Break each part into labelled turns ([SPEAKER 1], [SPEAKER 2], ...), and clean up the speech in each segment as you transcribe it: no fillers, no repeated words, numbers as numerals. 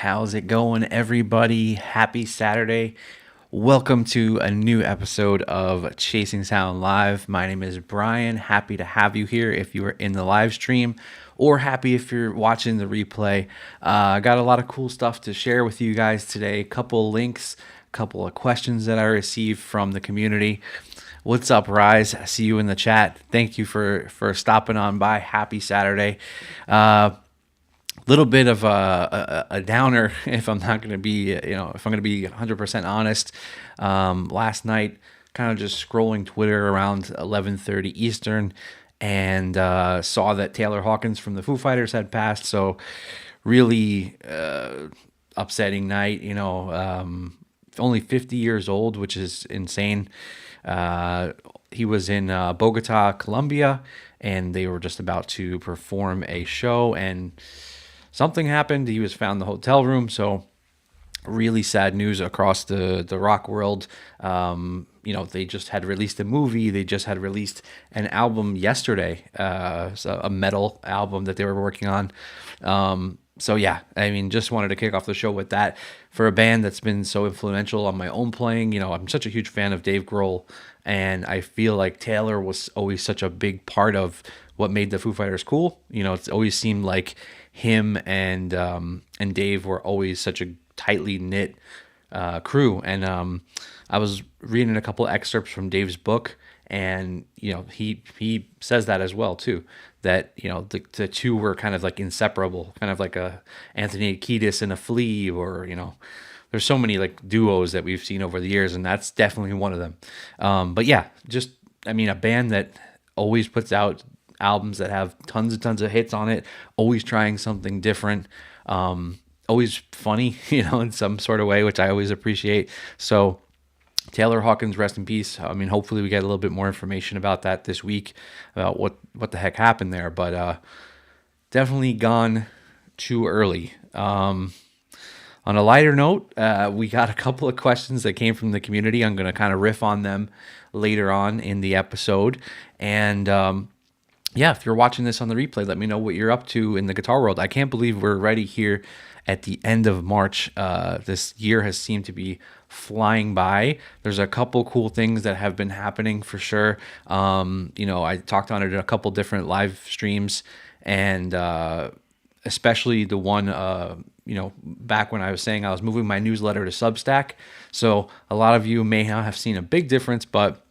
[SPEAKER 1] How's it going, everybody? Happy Saturday. Welcome to a new episode of Chasing Sound Live. My name is Brian. Happy to have you here if you are in the live stream, or happy if you're watching the replay. I got a lot of cool stuff to share with you guys today. A couple links, a couple of questions that I received from the community. What's up, Rise? I see you in the chat. Thank you for stopping on by. Happy Saturday. Little bit of a downer if I'm not going to be, if I'm going to be 100% honest. Last night, kind of just scrolling Twitter around 11:30 Eastern, and saw that Taylor Hawkins from the Foo Fighters had passed. So really upsetting night. Only 50 years old, which is insane. He was in Bogota, Colombia, and they were just about to perform a show, and something happened. He was found in the hotel room. So really sad news across the rock world. They just had released a movie. They just had released an album yesterday, so a metal album that they were working on. Just wanted to kick off the show with that for a band that's been so influential on my own playing. I'm such a huge fan of Dave Grohl, and I feel like Taylor was always such a big part of what made the Foo Fighters cool. It's always seemed like him and Dave were always such a tightly knit crew. And I was reading a couple excerpts from Dave's book, and he says that as well too. That the two were kind of like inseparable, kind of like a Anthony Kiedis and a Flea, or there's so many like duos that we've seen over the years, and that's definitely one of them. A band that always puts out albums that have tons and tons of hits on it, always trying something different, always funny, in some sort of way, which I always appreciate. So Taylor Hawkins, rest in peace. Hopefully we get a little bit more information about that this week, about what the heck happened there, but definitely gone too early. On a lighter note, we got a couple of questions that came from the community. I'm going to kind of riff on them later on in the episode. And if you're watching this on the replay, let me know what you're up to in the guitar world. I can't believe we're already here at the end of March. This year has seemed to be flying by. There's a couple cool things that have been happening for sure. I talked on it in a couple different live streams, and especially the one, back when I was saying I was moving my newsletter to Substack. So a lot of you may not have seen a big difference, but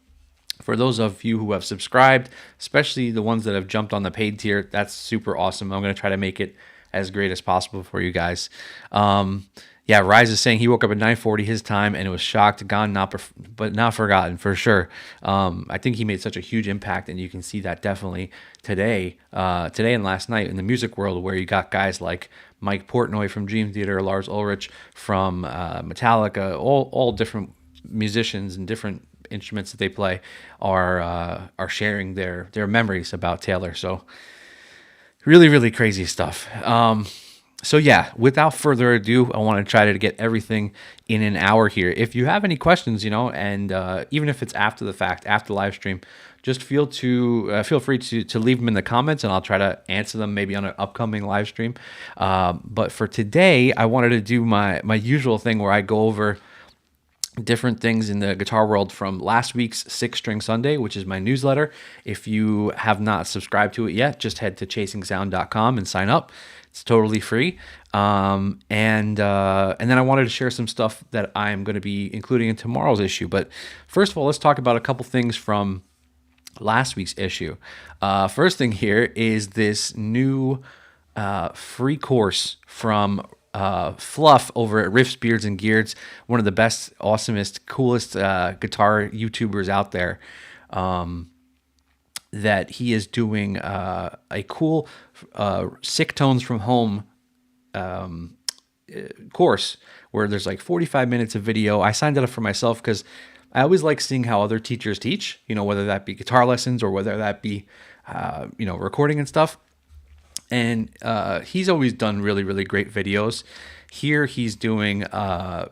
[SPEAKER 1] for those of you who have subscribed, especially the ones that have jumped on the paid tier, that's super awesome. I'm going to try to make it as great as possible for you guys. Rise is saying he woke up at 9:40 his time and it was shocked, gone, but not forgotten for sure. I think he made such a huge impact, and you can see that definitely today and last night in the music world, where you got guys like Mike Portnoy from Dream Theater, Lars Ulrich from Metallica, all different musicians and different instruments that they play are sharing their memories about Taylor. So really, really crazy stuff. Without further ado, I want to try to get everything in an hour here. If you have any questions, and even if it's after the fact, after the live stream, just feel free to leave them in the comments, and I'll try to answer them maybe on an upcoming live stream. But for today, I wanted to do my usual thing where I go over different things in the guitar world from last week's Six String Sunday, which is my newsletter. If you have not subscribed to it yet, just head to chasingsound.com and sign up. It's totally free. And then I wanted to share some stuff that I'm going to be including in tomorrow's issue. But first of all, let's talk about a couple things from last week's issue. First thing here is this new free course from Fluff over at Riffs, Beards, and Gears, one of the best, awesomest, coolest guitar YouTubers out there, that he is doing a cool Sick Tones from Home course where there's like 45 minutes of video. I signed it up for myself because I always like seeing how other teachers teach, whether that be guitar lessons or whether that be, recording and stuff. And he's always done really, really great videos. Here he's doing,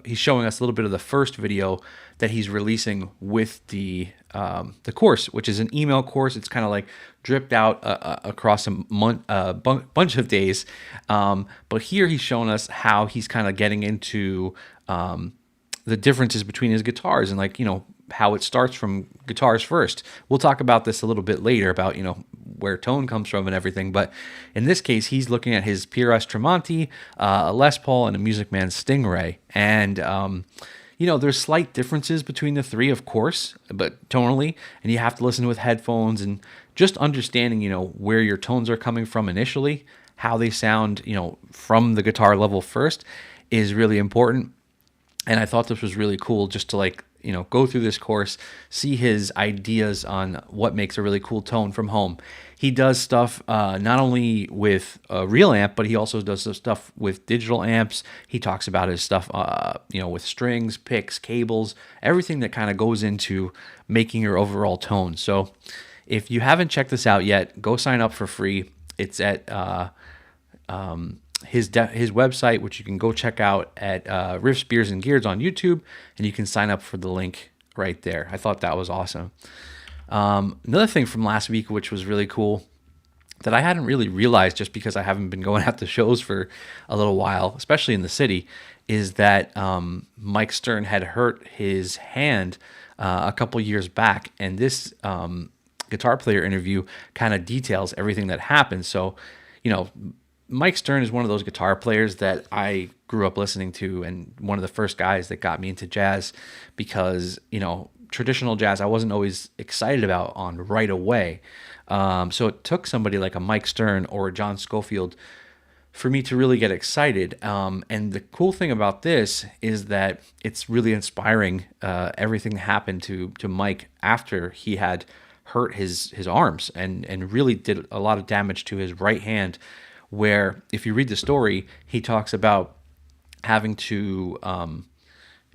[SPEAKER 1] he's showing us a little bit of the first video that he's releasing with the course, which is an email course. It's kind of like dripped out across a bunch of days. But here he's showing us how he's kind of getting into the differences between his guitars, and like, how it starts from guitars first. We'll talk about this a little bit later about, where tone comes from and everything. But in this case, he's looking at his PRS Tremonti, a Les Paul, and a Music Man Stingray. And, there's slight differences between the three, of course, but tonally, and you have to listen with headphones, and just understanding, where your tones are coming from initially, how they sound, from the guitar level first is really important. And I thought this was really cool just to go through this course, see his ideas on what makes a really cool tone from home. He does stuff not only with a real amp, but he also does some stuff with digital amps. He talks about his stuff, with strings, picks, cables, everything that kind of goes into making your overall tone. So if you haven't checked this out yet, go sign up for free. It's at his website, which you can go check out at Riffs, Beers, and Gears on YouTube, and you can sign up for the link right there. I thought that was awesome. Another thing from last week, which was really cool, that I hadn't really realized just because I haven't been going out to shows for a little while, especially in the city, is that Mike Stern had hurt his hand a couple years back, and this guitar player interview kind of details everything that happened. So, Mike Stern is one of those guitar players that I grew up listening to, and one of the first guys that got me into jazz, because, traditional jazz I wasn't always excited about on right away. So it took somebody like a Mike Stern or a John Scofield for me to really get excited. And the cool thing about this is that it's really inspiring, everything that happened to Mike after he had hurt his arms and really did a lot of damage to his right hand, where if you read the story, he talks about having to,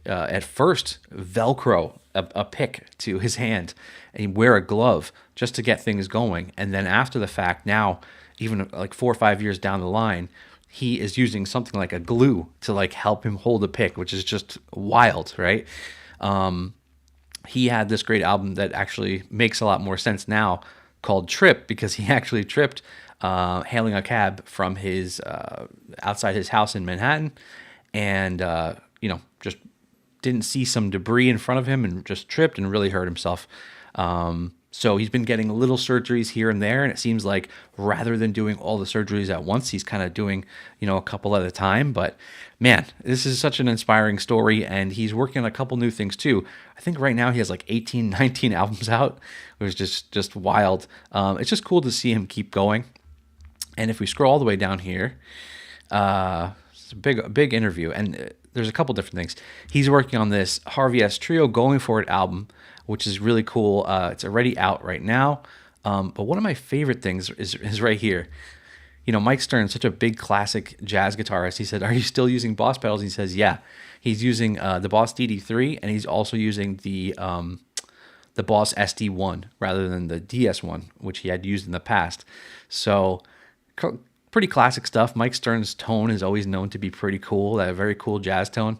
[SPEAKER 1] at first, Velcro a pick to his hand and wear a glove just to get things going. And then after the fact, now, even like 4 or 5 years down the line, he is using something like a glue to help him hold a pick, which is just wild, right? He had this great album that actually makes a lot more sense now, called Trip, because he actually tripped hailing a cab from his outside his house in Manhattan, and just didn't see some debris in front of him and just tripped and really hurt himself. So he's been getting little surgeries here and there, and it seems like rather than doing all the surgeries at once, he's kind of doing a couple at a time. But man, this is such an inspiring story, and he's working on a couple new things too. I think right now he has 18, 19 albums out, which is just wild. It's just cool to see him keep going. And if we scroll all the way down here, it's a big interview, and there's a couple different things. He's working on this Harvey S. Trio Going For It album, which is really cool. It's already out right now. But one of my favorite things is right here. Mike Stern, such a big classic jazz guitarist. He said, "Are you still using Boss pedals?" He says, "Yeah." He's using the Boss DD3, and he's also using the Boss SD1 rather than the DS1, which he had used in the past. So pretty classic stuff. Mike Stern's tone is always known to be pretty cool, that very cool jazz tone,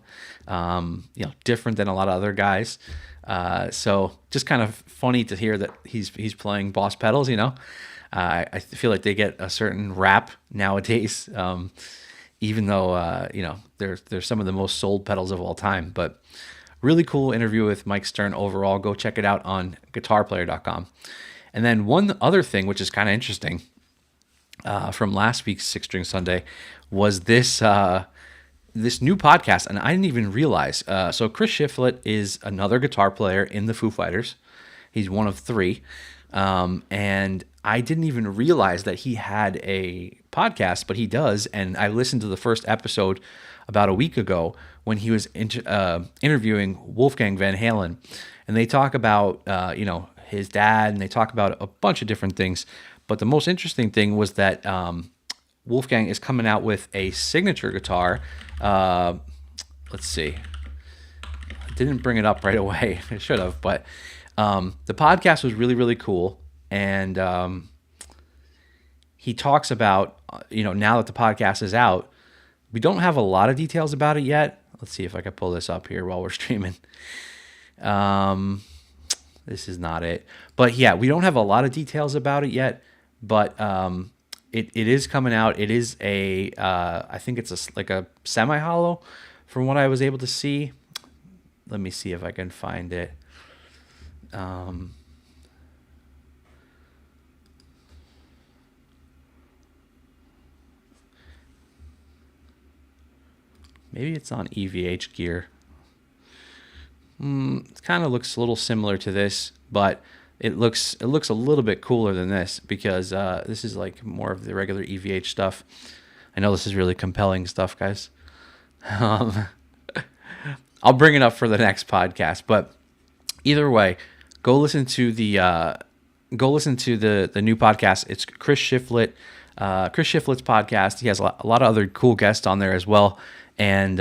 [SPEAKER 1] different than a lot of other guys. So just kind of funny to hear that he's playing Boss pedals. I feel like they get a certain rap nowadays, even though they're some of the most sold pedals of all time. But really cool interview with Mike Stern overall. Go check it out on guitarplayer.com. And then one other thing, which is kind of interesting, from last week's Six String Sunday, was this new podcast, and I didn't even realize. So Chris Shiflett is another guitar player in the Foo Fighters. He's one of three, and I didn't even realize that he had a podcast, but he does. And I listened to the first episode about a week ago when he was interviewing Wolfgang Van Halen, and they talk about his dad, and they talk about a bunch of different things. But the most interesting thing was that Wolfgang is coming out with a signature guitar. Let's see. I didn't bring it up right away. I should have. But the podcast was really, really cool. And he talks about, now that the podcast is out, We don't have a lot of details about it yet. Let's see if I can pull this up here while we're streaming. This is not it. But yeah, we don't have a lot of details about it yet, but it is coming out. It is I think it's like a semi-hollow from what I was able to see. Let me see if I can find it. Maybe it's on EVH gear. It kind of looks a little similar to this, but it looks a little bit cooler than this because this is like more of the regular EVH stuff. I know this is really compelling stuff, guys. I'll bring it up for the next podcast, but either way, go listen to the new podcast. It's Chris Shiflett, Chris Shiflett's podcast. He has a lot of other cool guests on there as well. And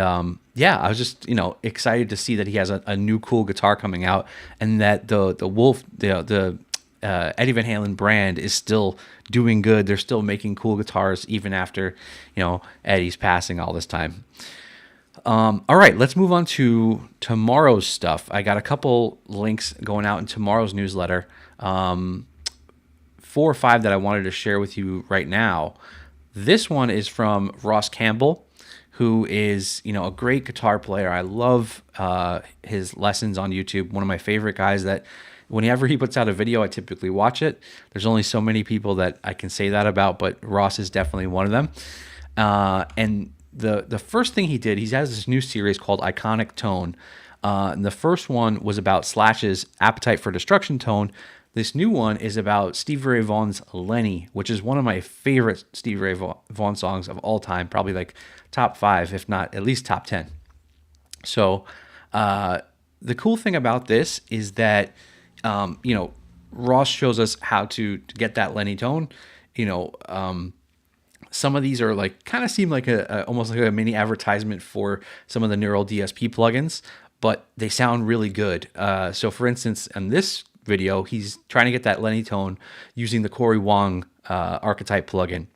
[SPEAKER 1] yeah, I was just excited to see that he has a new cool guitar coming out, and that the Wolf the Eddie Van Halen brand is still doing good. They're still making cool guitars even after Eddie's passing all this time. All right, let's move on to tomorrow's stuff. I got a couple links going out in tomorrow's newsletter, 4 or 5 that I wanted to share with you right now. This one is from Ross Campbell, who is, a great guitar player. I love his lessons on YouTube. One of my favorite guys that whenever he puts out a video, I typically watch it. There's only so many people that I can say that about, but Ross is definitely one of them. And the first thing he did, he has this new series called Iconic Tone. And the first one was about Slash's Appetite for Destruction tone. This new one is about Stevie Ray Vaughan's Lenny, which is one of my favorite Stevie Ray Vaughan songs of all time, probably like top 5, if not at least top 10. So the cool thing about this is that, Ross shows us how to get that Lenny tone. Some of these are like kind of seem like almost like a mini advertisement for some of the Neural DSP plugins, but they sound really good. So for instance, in this video, he's trying to get that Lenny tone using the Corey Wong archetype plugin.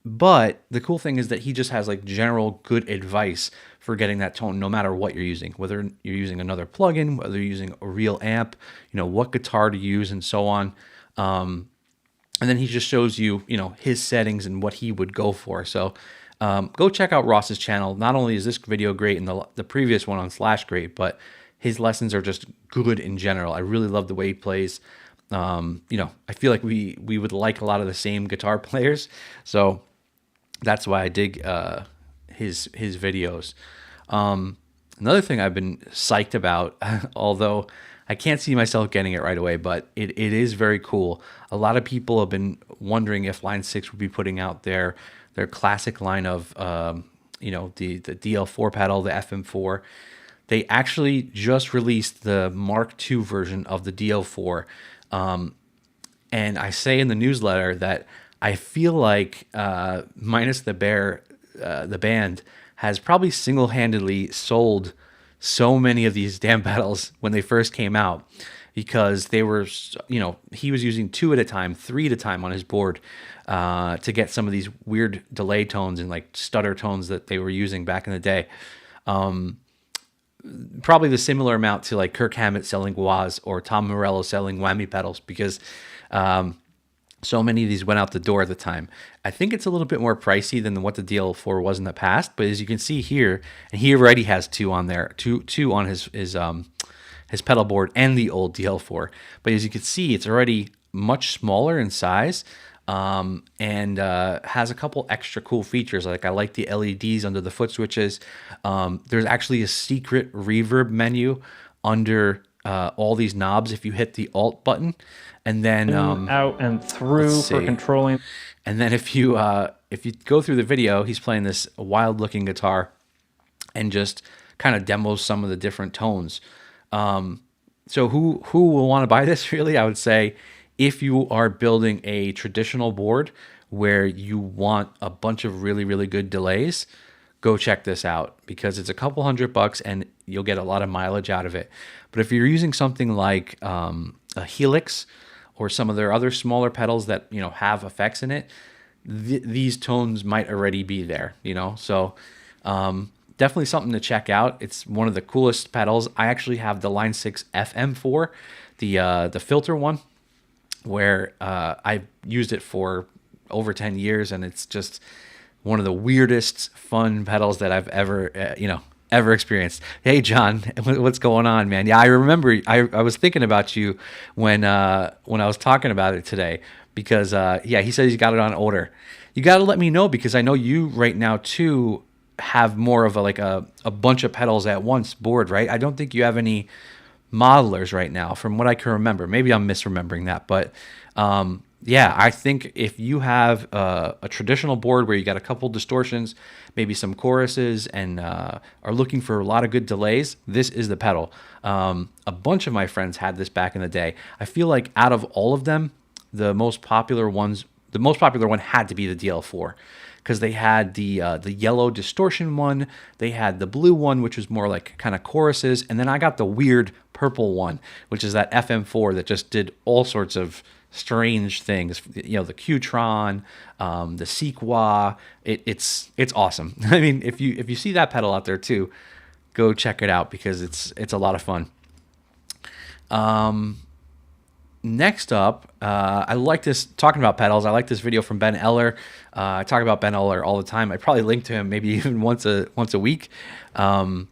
[SPEAKER 1] But the cool thing is that he just has like general good advice for getting that tone no matter what you're using, whether you're using another plugin, whether you're using a real amp, what guitar to use and so on. And then he just shows you, his settings and what he would go for. So go check out Ross's channel. Not only is this video great and the previous one on Slash great, but his lessons are just good in general. I really love the way he plays. I feel like we would like a lot of the same guitar players. So that's why I dig his videos. Another thing I've been psyched about, although I can't see myself getting it right away, but it is very cool. A lot of people have been wondering if Line 6 would be putting out their classic line of, the DL4 pedal, the FM4. They actually just released the Mark II version of the DL4. And I say in the newsletter that I feel like Minus the Bear, the band, has probably single-handedly sold so many of these damn pedals when they first came out, because they were, he was using 2 at a time, 3 at a time on his board to get some of these weird delay tones and like stutter tones that they were using back in the day. Probably the similar amount to like Kirk Hammett selling wahs or Tom Morello selling whammy pedals, because so many of these went out the door at the time. I think it's a little bit more pricey than what the DL4 was in the past, but as you can see here, and he already has 2 on there, two on his pedal board and the old DL4. But as you can see, it's already much smaller in size, and has a couple extra cool features. Like I like the LEDs under the foot switches. There's actually a secret reverb menu under all these knobs if you hit the Alt button, and then
[SPEAKER 2] out and through for controlling.
[SPEAKER 1] And then if you go through the video, he's playing this wild looking guitar and just kind of demos some of the different tones. So who will want to buy this? Really, I would say if you are building a traditional board where you want a bunch of really, really good delays, go check this out, because it's a couple $100 and you'll get a lot of mileage out of it. But if you're using something like a Helix or some of their other smaller pedals that have effects in it, these tones might already be there, So definitely something to check out. It's one of the coolest pedals. I actually have the Line 6 FM4, the filter one, where I've used it for over 10 years, and it's just one of the weirdest fun pedals that I've ever experienced. Hey John, what's going on, man? Yeah, I remember I was thinking about you when I was talking about it today, because yeah, he says he's got it on order. You got to let me know, because I know you right now too have more of a bunch of pedals at once board, right? I don't think you have any modelers right now, from what I can remember. Maybe I'm misremembering that, but yeah, I think if you have a traditional board where you got a couple distortions, maybe some choruses, and are looking for a lot of good delays, this is the pedal. A bunch of my friends had this back in the day. I feel like out of all of them, the most popular one had to be the DL4, because they had the yellow distortion one, they had the blue one, which was more like kind of choruses, and then I got the weird purple one, which is that FM4 that just did all sorts of strange things. The Qtron, the Sequoia. It's awesome. I mean, if you see that pedal out there too, go check it out, because it's a lot of fun. Next up, I like this, talking about pedals, I like this video from Ben Eller. I talk about Ben Eller all the time. I probably link to him maybe even once a week. But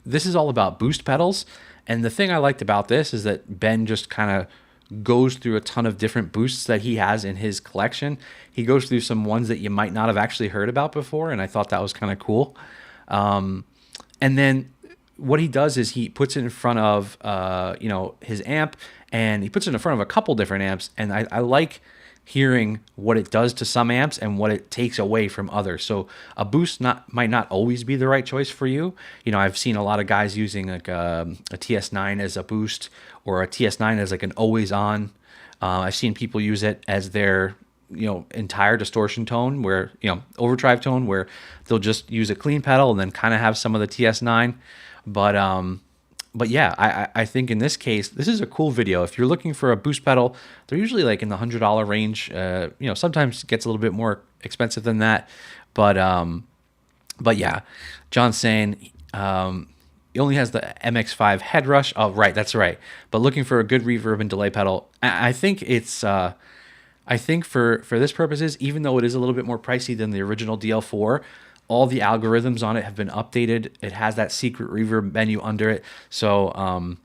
[SPEAKER 1] this is all about boost pedals. And the thing I liked about this is that Ben just kind of goes through a ton of different boosts that he has in his collection. He goes through some ones that you might not have actually heard about before, and I thought that was kind of cool. And then what he does is he puts it in front of his amp, and he puts it in front of a couple different amps, and I like hearing what it does to some amps and what it takes away from others. So a boost might not always be the right choice for you. I've seen a lot of guys using like a TS9 as a boost, or a TS9 as like an always on. I've seen people use it as their entire distortion tone, where overdrive tone, where they'll just use a clean pedal and then kind of have some of the TS9. But yeah, I think in this case, this is a cool video. If you're looking for a boost pedal, they're usually like in the $100 range. Sometimes it gets a little bit more expensive than that. But yeah, John's saying he only has the MX5 head rush. Oh, right, that's right. But looking for a good reverb and delay pedal, I think it's I think for this purposes, even though it is a little bit more pricey than the original DL4, all the algorithms on it have been updated. It has that secret reverb menu under it. So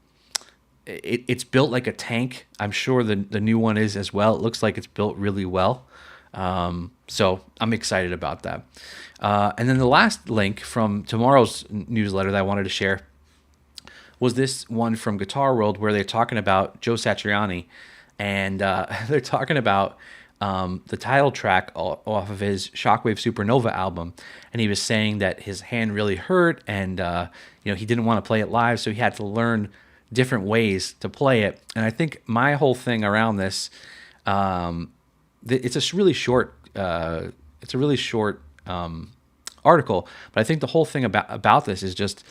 [SPEAKER 1] it's built like a tank. I'm sure the new one is as well. It looks like it's built really well. So I'm excited about that. And then the last link from tomorrow's newsletter that I wanted to share was this one from Guitar World, where they're talking about Joe Satriani. And they're talking about the title track off of his Shockwave Supernova album, and he was saying that his hand really hurt, and he didn't want to play it live, so he had to learn different ways to play it. And I think my whole thing around this, it's a really short article, but I think the whole thing about this is just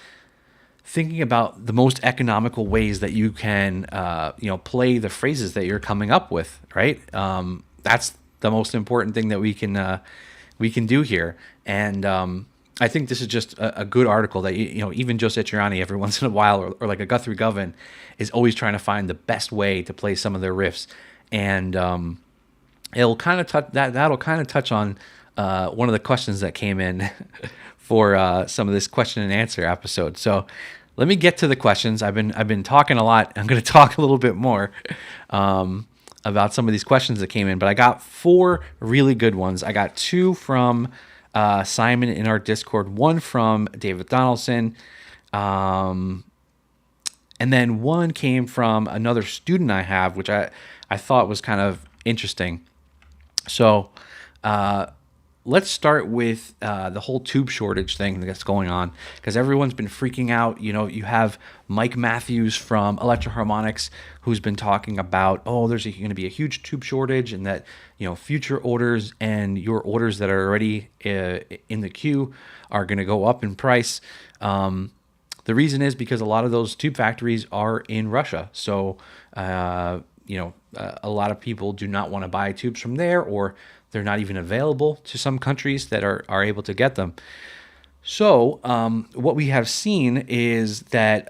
[SPEAKER 1] thinking about the most economical ways that you can play the phrases that you're coming up with, right? That's the most important thing that we can do here. And I think this is just a good article that even Joe Satriani every once in a while, or like a Guthrie Govan, is always trying to find the best way to play some of their riffs. And it'll kind of that'll kind of touch on one of the questions that came in for some of this question and answer episode. So let me get to the questions. I've been talking a lot. I'm going to talk a little bit more about some of these questions that came in, but I got 4 really good ones. I got 2 from Simon in our Discord, 1 from David Donaldson, and then 1 came from another student I have, which I thought was kind of interesting. So let's start with the whole tube shortage thing that's going on, because everyone's been freaking out. You have Mike Matthews from Electro-Harmonics, who's been talking about, there's going to be a huge tube shortage, and that future orders and your orders that are already in the queue are going to go up in price. The reason is because a lot of those tube factories are in Russia. So a lot of people do not want to buy tubes from there, or they're not even available to some countries that are able to get them. So what we have seen is that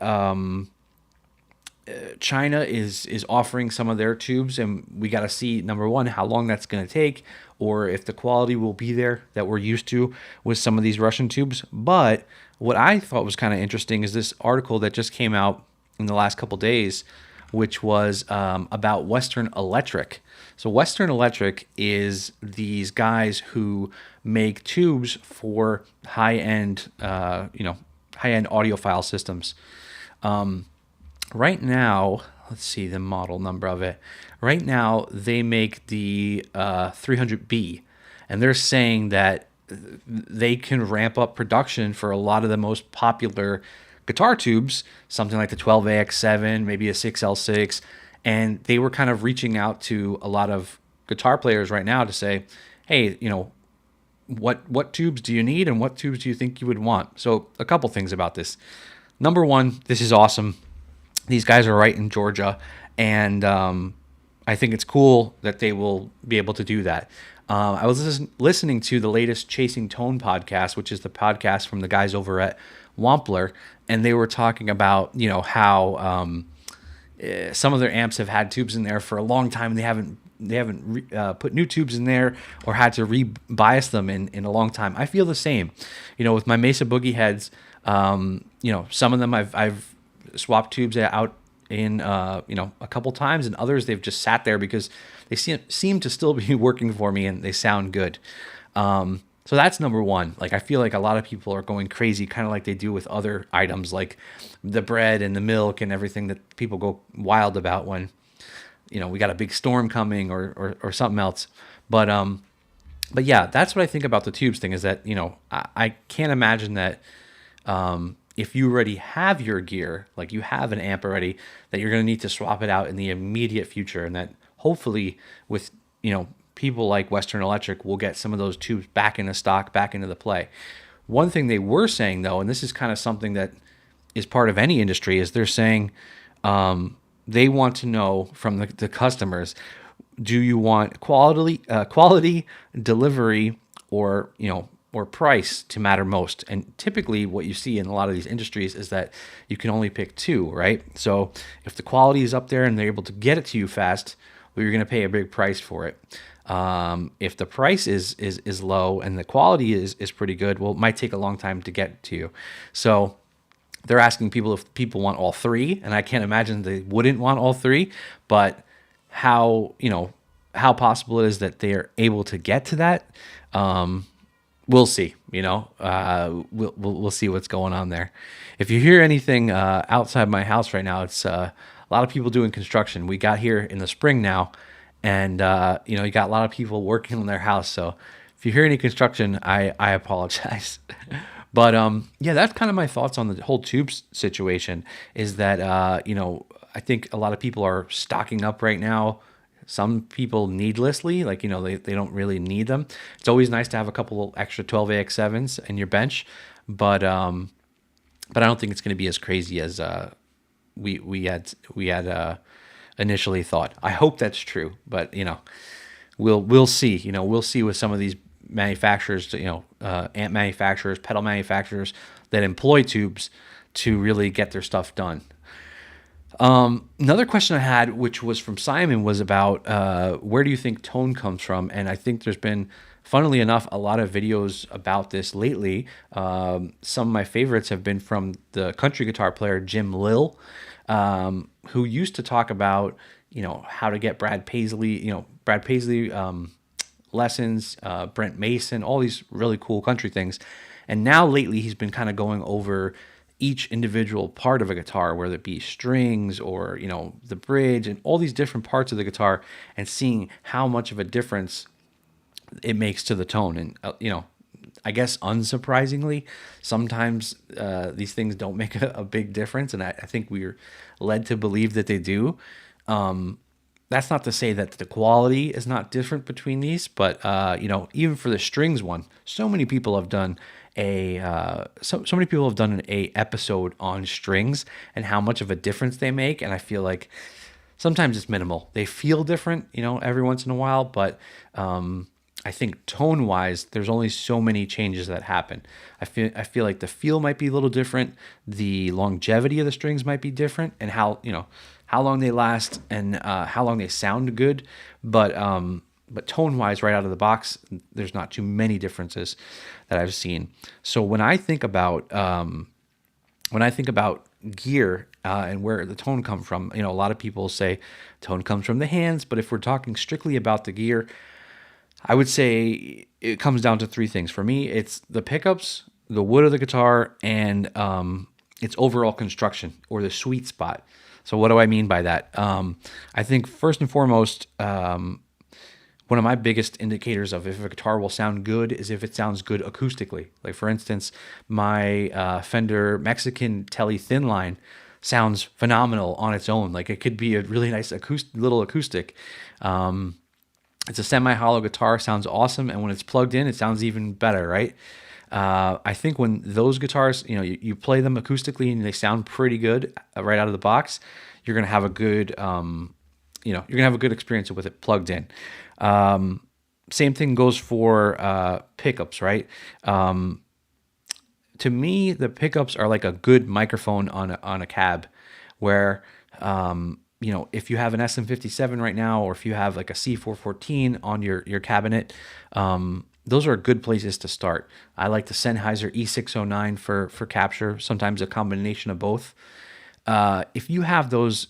[SPEAKER 1] China is offering some of their tubes, and we got to see, number one, how long that's going to take, or if the quality will be there that we're used to with some of these Russian tubes. But what I thought was kind of interesting is this article that just came out in the last couple days, which was about Western Electric. So Western Electric is these guys who make tubes for high-end, high-end audiophile systems. Right now, let's see the model number of it. Right now, they make the 300B, and they're saying that they can ramp up production for a lot of the most popular guitar tubes, something like the 12AX7, maybe a 6L6, and they were kind of reaching out to a lot of guitar players right now to say, hey, what tubes do you need, and what tubes do you think you would want? So a couple things about this. Number one, this is awesome. These guys are right in Georgia, and I think it's cool that they will be able to do that. I was listening to the latest Chasing Tone podcast, which is the podcast from the guys over at Wampler, and they were talking about how some of their amps have had tubes in there for a long time, and they haven't put new tubes in there or had to re-bias them in a long time. I feel the same, with my Mesa Boogie heads. Some of them I've swapped tubes out in a couple times, and others they've just sat there because they seem to still be working for me and they sound good. So that's number one. Like, I feel like a lot of people are going crazy, kind of like they do with other items like the bread and the milk and everything that people go wild about when we got a big storm coming or something else. But yeah, that's what I think about the tubes thing, is that I can't imagine that if you already have your gear, like you have an amp already, that you're going to need to swap it out in the immediate future, and that hopefully with people like Western Electric will get some of those tubes back into stock, back into the play. One thing they were saying, though, and this is kind of something that is part of any industry, is they're saying they want to know from the customers, do you want quality, delivery, or price to matter most? And typically what you see in a lot of these industries is that you can only pick two, right? So if the quality is up there and they're able to get it to you fast, well, you're going to pay a big price for it. If the price is low and the quality is pretty good, well, it might take a long time to get to you. So they're asking people if people want all three, and I can't imagine they wouldn't want all three, but how possible it is that they are able to get to that, we'll see. We'll see what's going on there. If you hear anything outside my house right now, it's a lot of people doing construction. We got here in the spring now, and you got a lot of people working on their house. So if you hear any construction, I apologize. But yeah, that's kind of my thoughts on the whole tubes situation. Is that I think a lot of people are stocking up right now. Some people needlessly, like, they don't really need them. It's always nice to have a couple extra 12AX7s in your bench, but I don't think it's going to be as crazy as we had initially thought. I hope that's true, but we'll see. We'll see with some of these manufacturers, amp manufacturers, pedal manufacturers that employ tubes to really get their stuff done. Another question I had, which was from Simon, was about where do you think tone comes from? And I think there's been, funnily enough, a lot of videos about this lately. Some of my favorites have been from the country guitar player Jim Lill, who used to talk about how to get Brad Paisley lessons, Brent Mason, all these really cool country things. And now lately he's been kind of going over each individual part of a guitar, whether it be strings or, the bridge and all these different parts of the guitar, and seeing how much of a difference it makes to the tone. And, I guess unsurprisingly, sometimes these things don't make a big difference. And I think we're led to believe that they do. That's not to say that the quality is not different between these, but, even for the strings one, so many people have done so many people have done an episode on strings and how much of a difference they make. And I feel like Sometimes it's minimal. They feel different, every once in a while, but I think tone wise, there's only so many changes that happen. I feel like the feel might be a little different, the longevity of the strings might be different, and how long they last and how long they sound good. But tone wise, right out of the box, there's not too many differences that I've seen. So when I think about gear and where the tone come from, a lot of people say tone comes from the hands, but if we're talking strictly about the gear, I would say it comes down to three things. For me, it's the pickups, the wood of the guitar, and its overall construction or the sweet spot. So what do I mean by that? I think first and foremost, one of my biggest indicators of if a guitar will sound good is if it sounds good acoustically. Like for instance, my Fender Mexican Tele Thin Line sounds phenomenal on its own. Like it could be a really nice little acoustic. It's a semi-hollow guitar, sounds awesome, and when it's plugged in, it sounds even better, right? I think when those guitars, you play them acoustically and they sound pretty good right out of the box, you're gonna have a good, you're gonna have a good experience with it plugged in. Same thing goes for pickups, right? To me, the pickups are like a good microphone on a cab, where if you have an SM57 right now, or if you have like a C414 on your cabinet, those are good places to start. I like the Sennheiser E609 for capture, sometimes a combination of both. If you have those,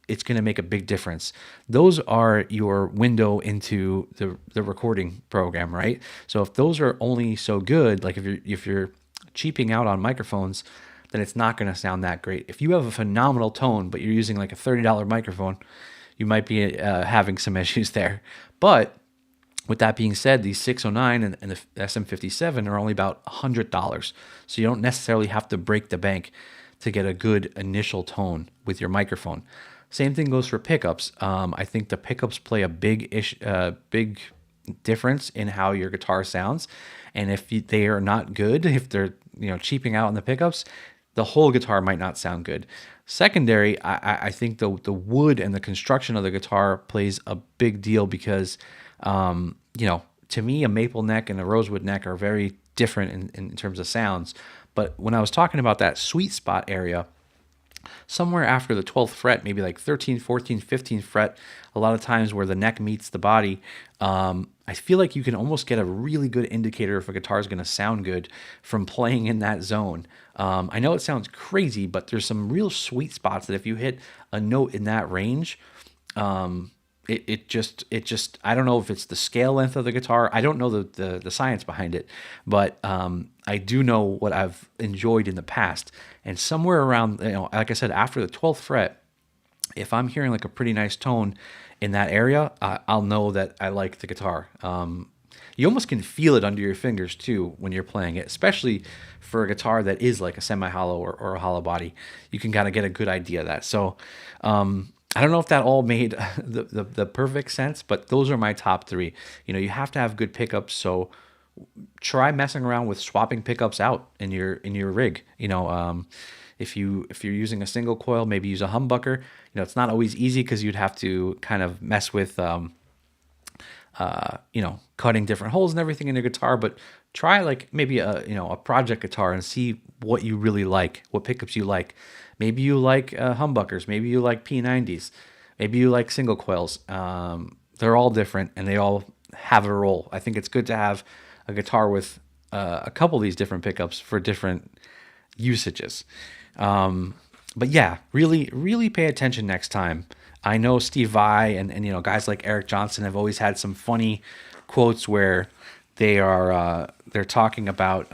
[SPEAKER 1] it's going to make a big difference. Those are your window into the recording program, right? So if those are only so good, like if you're cheaping out on microphones, then it's not going to sound that great. If you have a phenomenal tone, but you're using like a $30 microphone, you might be having some issues there. But with that being said, these 609 and the SM57 are only about $100. So you don't necessarily have to break the bank to get a good initial tone with your microphone. Same thing goes for pickups. I think the pickups play a big difference in how your guitar sounds. And if they are not good, if they're cheaping out on the pickups, the whole guitar might not sound good. Secondary, I think the wood and the construction of the guitar plays a big deal because, to me, a maple neck and a rosewood neck are very different in terms of sounds. But when I was talking about that sweet spot area, somewhere after the 12th fret, maybe like 13th, 14th, 15th fret, a lot of times where the neck meets the body, I feel like you can almost get a really good indicator if a guitar is going to sound good from playing in that zone. I know it sounds crazy, but there's some real sweet spots that if you hit a note in that range, it just I don't know if it's the scale length of the guitar. I don't know the science behind it, but I do know what I've enjoyed in the past. And somewhere around, like I said, after the 12th fret, if I'm hearing like a pretty nice tone in that area, I'll know that I like the guitar. You almost can feel it under your fingers too when you're playing it, especially for a guitar that is like a semi-hollow or a hollow body. You can kind of get a good idea of that. So I don't know if that all made the perfect sense, but those are my top three. You have to have good pickups, so try messing around with swapping pickups out in your rig. If you're using a single coil, maybe use a humbucker. It's not always easy because you'd have to kind of mess with cutting different holes and everything in your guitar, but try like maybe a project guitar and see what you really like, what pickups you like. Maybe you like humbuckers, maybe you like P90s, maybe you like single coils. They're all different and they all have a role. I think it's good to have a guitar with a couple of these different pickups for different usages. But yeah, really, really pay attention next time. I know Steve Vai and guys like Eric Johnson have always had some funny quotes where they're talking about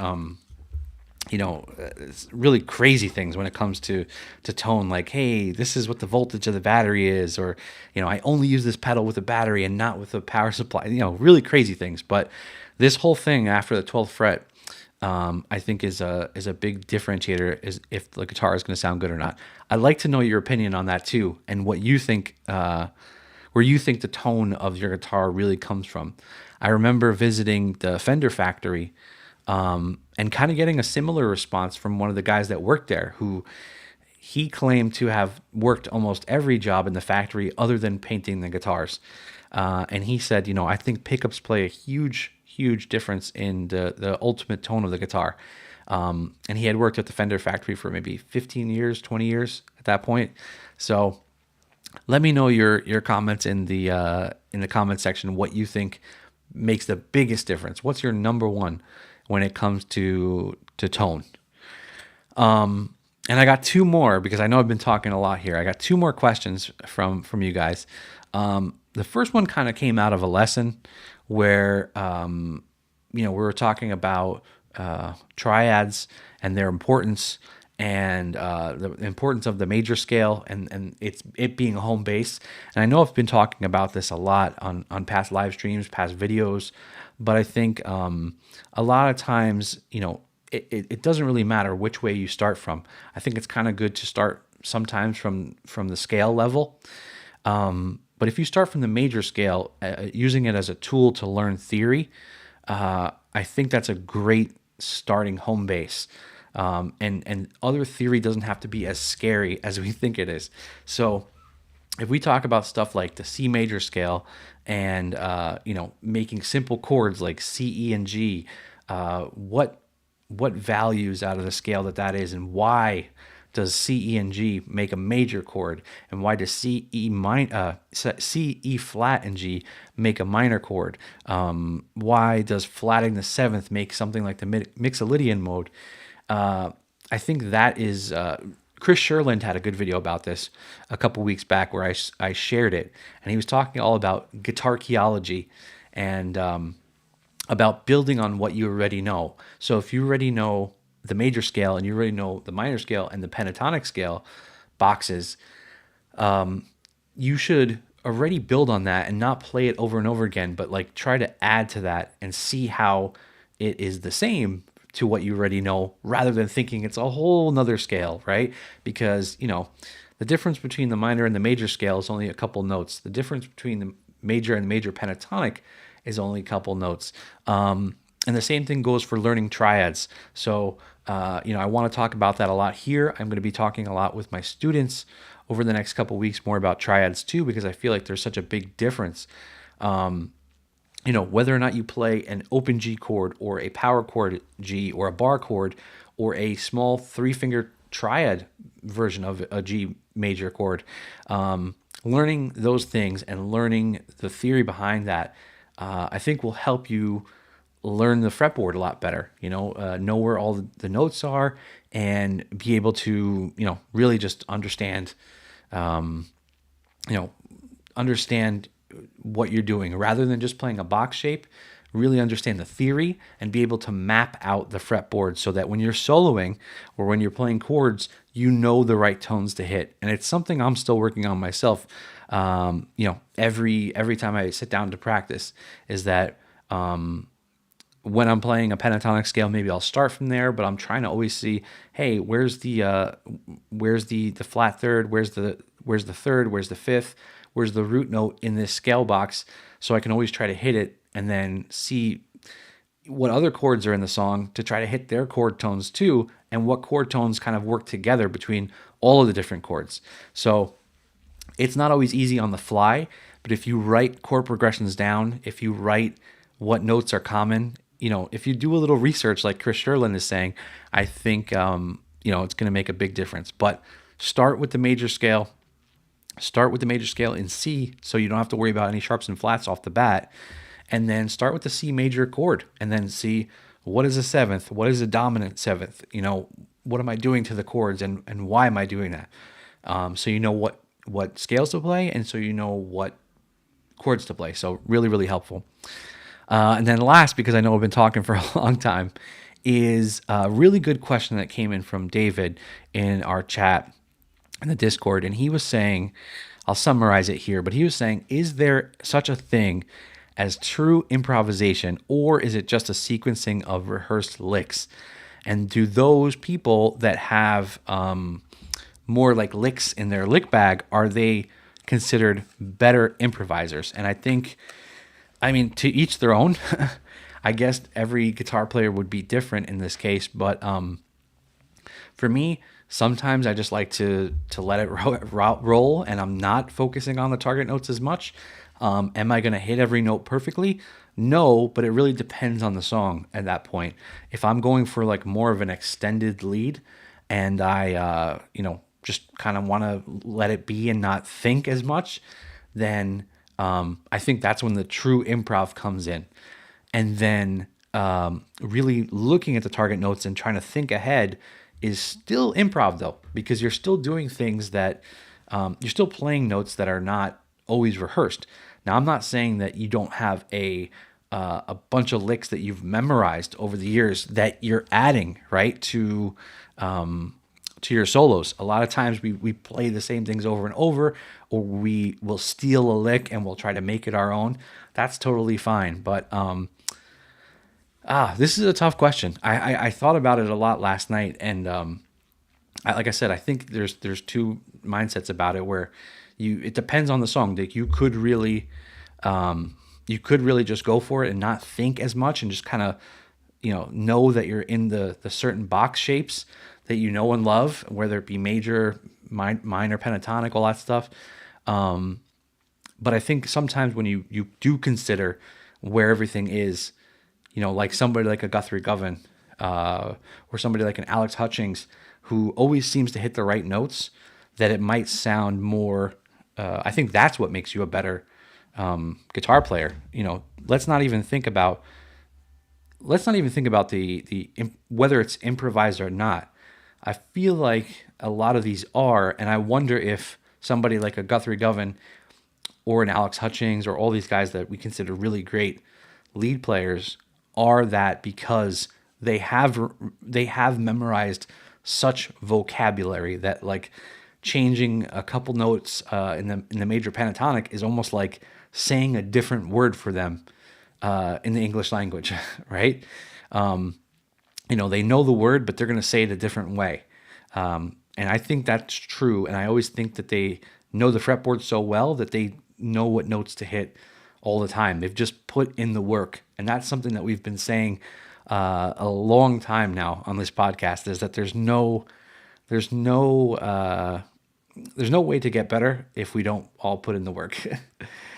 [SPEAKER 1] really crazy things when it comes to tone, like, hey, this is what the voltage of the battery is, or I only use this pedal with a battery and not with a power supply. Really crazy things. But this whole thing after the 12th fret, I think is a big differentiator is if the guitar is going to sound good or not. I'd like to know your opinion on that too, and what you think, where you think the tone of your guitar really comes from. I remember visiting the Fender factory and kind of getting a similar response from one of the guys that worked there, who he claimed to have worked almost every job in the factory other than painting the guitars. And he said, I think pickups play a huge, huge difference in the ultimate tone of the guitar. And he had worked at the Fender factory for maybe 15 years, 20 years at that point. So let me know your comments in the comment section, what you think makes the biggest difference. What's your number one when it comes to tone? And I got two more, because I know I've been talking a lot here. I got two more questions from you guys. The first one kind of came out of a lesson where we were talking about triads and their importance, and the importance of the major scale, and it being a home base. And I know I've been talking about this a lot on past live streams, past videos, but I think a lot of times, it doesn't really matter which way you start from. I think it's kind of good to start sometimes from the scale level. But if you start from the major scale, using it as a tool to learn theory, I think that's a great starting home base. And other theory doesn't have to be as scary as we think it is. So if we talk about stuff like the C major scale and making simple chords like C, E, and G, what values out of the scale that is, and why does C, E, and G make a major chord, and why does C, E flat, and G make a minor chord? Why does flatting the seventh make something like the Mixolydian mode? I think that is Chris Sherland had a good video about this a couple weeks back where I shared it, and he was talking all about guitarcheology and about building on what you already know. So if you already know the major scale and you already know the minor scale and the pentatonic scale boxes, you should already build on that and not play it over and over again, but like try to add to that and see how it is the same to what you already know, rather than thinking it's a whole nother scale, right? Because, the difference between the minor and the major scale is only a couple notes. The difference between the major and major pentatonic is only a couple notes. And the same thing goes for learning triads. So, I want to talk about that a lot here. I'm going to be talking a lot with my students over the next couple weeks more about triads too, because I feel like there's such a big difference. Whether or not you play an open G chord or a power chord G or a bar chord or a small 3-finger triad version of a G major chord, learning those things and learning the theory behind that, I think will help you learn the fretboard a lot better, know where all the notes are and be able to, really just understand, understand what you're doing rather than just playing a box shape. Really understand the theory and be able to map out the fretboard so that when you're soloing or when you're playing chords, you know the right tones to hit. And it's something I'm still working on myself. Every time I sit down to practice, is that when I'm playing a pentatonic scale, maybe I'll start from there, but I'm trying to always see, hey, where's the flat third, where's the third, where's the fifth, where's the root note in this scale box, so I can always try to hit it and then see what other chords are in the song to try to hit their chord tones too, and what chord tones kind of work together between all of the different chords. So it's not always easy on the fly, but if you write chord progressions down, if you write what notes are common, if you do a little research like Chris Sherland is saying, I think, it's going to make a big difference. But start with the major scale. Start with the major scale in C, so you don't have to worry about any sharps and flats off the bat. And then start with the C major chord, and then see what is a seventh, what is a dominant seventh, what am I doing to the chords, and why am I doing that? So you know what scales to play, and so you know what chords to play. So really, really helpful. And then last, because I know I've been talking for a long time, is a really good question that came in from David in our chat in the Discord. And he was saying, I'll summarize it here, but he was saying, is there such a thing as true improvisation, or is it just a sequencing of rehearsed licks? And do those people that have more like licks in their lick bag, are they considered better improvisers? And I think, to each their own. I guess every guitar player would be different in this case, but for me, Sometimes I just like to let it roll, and I'm not focusing on the target notes as much. Am I going to hit every note perfectly? No, but it really depends on the song at that point. If I'm going for like more of an extended lead, and I, just kind of want to let it be and not think as much, then I think that's when the true improv comes in. And then really looking at the target notes and trying to think ahead is still improv, though, because you're still doing things that you're still playing notes that are not always rehearsed. Now, I'm not saying that you don't have a bunch of licks that you've memorized over the years that you're adding, right, to your solos. A lot of times we play the same things over and over, or we will steal a lick and we'll try to make it our own. That's totally fine. But this is a tough question. I thought about it a lot last night, and like I said, I think there's two mindsets about it where it depends on the song. Like you could really just go for it and not think as much and just kind of know that you're in the certain box shapes that you know and love, whether it be major, minor, pentatonic, all that stuff. But I think sometimes when you do consider where everything is, like somebody like a Guthrie Govan, or somebody like an Alex Hutchings, who always seems to hit the right notes, that it might sound more. I think that's what makes you a better guitar player. Let's not even think about the whether it's improvised or not. I feel like a lot of these are, and I wonder if somebody like a Guthrie Govan or an Alex Hutchings or all these guys that we consider really great lead players are that because they have memorized such vocabulary that like changing a couple notes in the major pentatonic is almost like saying a different word for them in the English language, right? They know the word, but they're going to say it a different way. And I think that's true. And I always think that they know the fretboard so well that they know what notes to hit all the time. They've just put in the work. And that's something that we've been saying a long time now on this podcast, is that there's no way to get better if we don't all put in the work.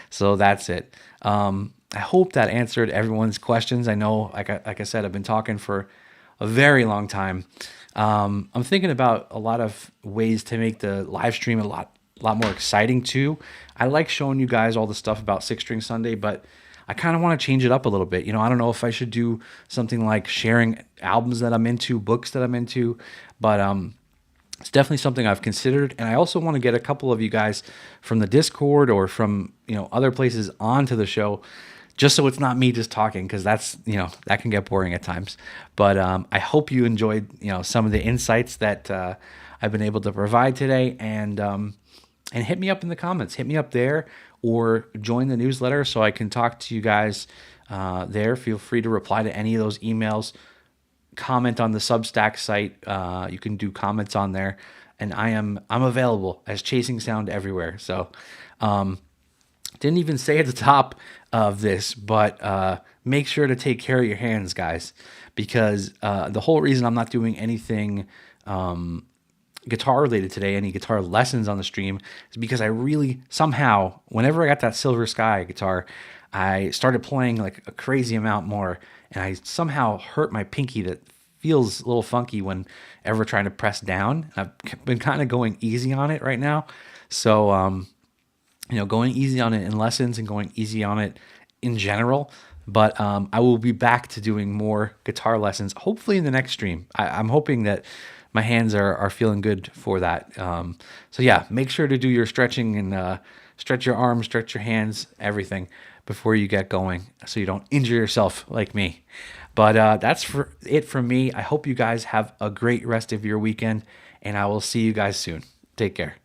[SPEAKER 1] So that's it. I hope that answered everyone's questions. I know, like I said, I've been talking for a very long time. I'm thinking about a lot of ways to make the live stream a lot more exciting too. I like showing you guys all the stuff about Six String Sunday, but I kind of want to change it up a little bit. I don't know if I should do something like sharing albums that I'm into, books that I'm into, but it's definitely something I've considered. And I also want to get a couple of you guys from the Discord or from other places onto the show, just so it's not me just talking, because that's that can get boring at times. But I hope you enjoyed some of the insights that I've been able to provide today, and hit me up in the comments. Hit me up there, or join the newsletter so I can talk to you guys there. Feel free to reply to any of those emails. Comment on the Substack site. You can do comments on there, and I'm available as Chasing Sound everywhere. So didn't even say at the top of this, but make sure to take care of your hands, guys, because the whole reason I'm not doing anything guitar related today, any guitar lessons on the stream, is because I really somehow, whenever I got that Silver Sky guitar, I started playing like a crazy amount more, and I somehow hurt my pinky that feels a little funky whenever trying to press down. I've been kind of going easy on it right now. So, going easy on it in lessons and going easy on it in general. But I will be back to doing more guitar lessons, hopefully in the next stream. I'm hoping that my hands are feeling good for that. So yeah, make sure to do your stretching and stretch your arms, stretch your hands, everything before you get going, so you don't injure yourself like me. But that's it from me. I hope you guys have a great rest of your weekend, and I will see you guys soon. Take care.